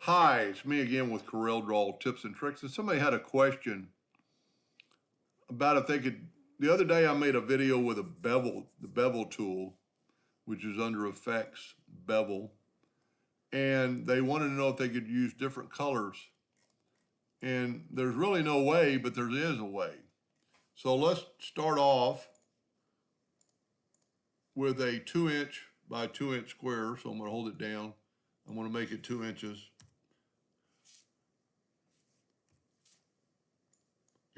Hi, it's me again with Corel Draw Tips and Tricks. And somebody had a question about if they could. The other day I made a video with a bevel, the bevel tool, which is under Effects, Bevel. And they wanted to know if they could use different colors. And there's really no way, but there is a way. So let's start off with a 2" by 2" square. So I'm going to hold it down. I'm going to make it 2 inches.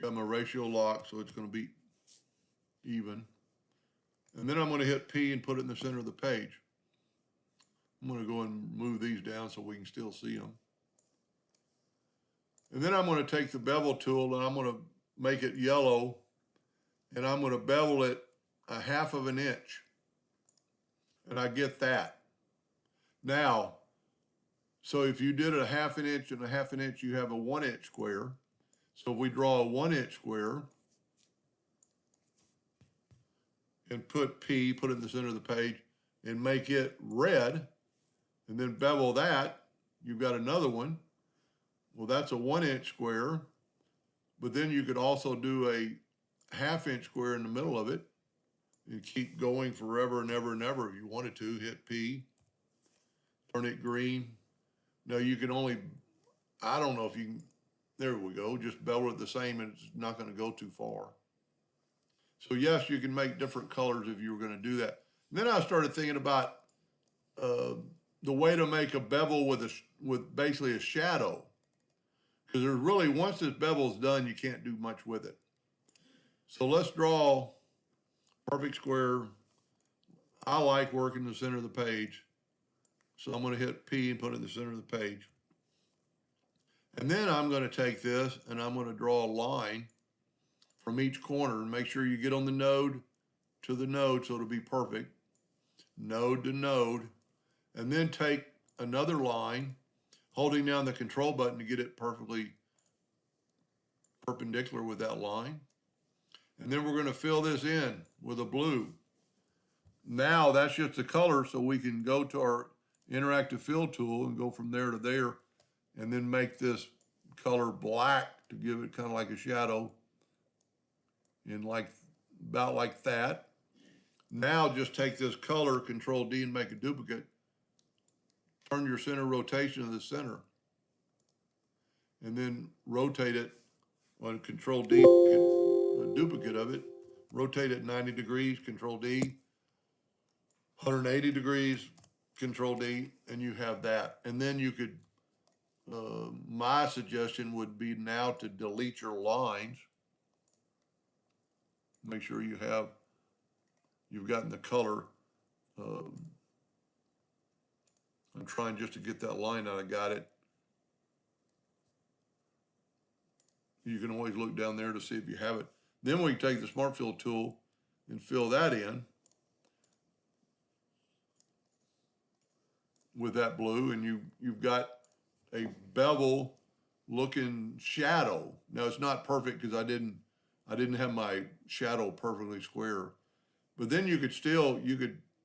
Got my ratio lock, so it's going to be even. And then I'm going to hit P and put it in the center of the page. I'm going to go and move these down so we can still see them. And then I'm going to take the bevel tool and I'm going to make it yellow, and I'm going to bevel it 1/2 inch. And I get that. Now, so if you did a 1/2 inch and a 1/2 inch, you have a 1" square. So if we draw a 1" square and put P, put it in the center of the page, and make it red, and then bevel that, you've got another one. Well, that's a 1" square, but then you could also do a 1/2 inch square in the middle of it and keep going forever and ever and ever. If you wanted to, hit P, turn it green. Now you can only, I don't know if you can, there we go, just bevel it the same and it's not going to go too far. So yes, you can make different colors if you were going to do that. And then I started thinking about the way to make a bevel with basically a shadow. Because there's really, once this bevel's done, you can't do much with it. So let's draw perfect square. I like working the center of the page. So I'm going to hit P and put it in the center of the page. And then I'm going to take this and I'm going to draw a line from each corner and make sure you get on the node to the node so it'll be perfect. Node to node. And then take another line, holding down the control button to get it perfectly perpendicular with that line. And then we're going to fill this in with a blue. Now that's just the color, so we can go to our interactive fill tool and go from there to there and then make this color black to give it kind of like a shadow, and about like that. Now just take this color, Control D, and make a duplicate. Turn your center rotation to the center and then rotate it on Control D, a duplicate of it. Rotate it 90 degrees, Control D, 180 degrees, Control D, and you have that. And then you could, my suggestion would be now to delete your lines. Make sure you've gotten the color. I'm trying just to get that line out. I got it. You can always look down there to see if you have it. Then we can take the Smart Fill tool and fill that in with that blue, and you've got a bevel looking shadow. Now it's not perfect because I didn't have my shadow perfectly square. But then you could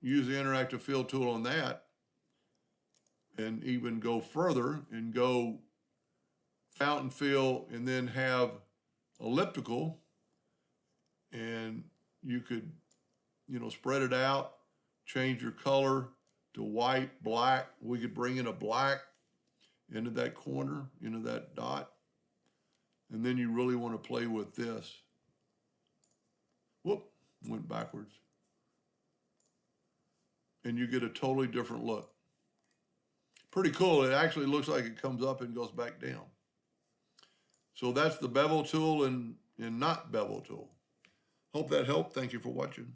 use the interactive fill tool on that and even go further and go fountain fill and then have elliptical, and you could, spread it out, change your color to white, black. We could bring in a black into that corner, into that dot. And then you really want to play with this. Whoop, went backwards. And you get a totally different look. Pretty cool. It actually looks like it comes up and goes back down. So that's the bevel tool and not bevel tool. Hope that helped. Thank you for watching.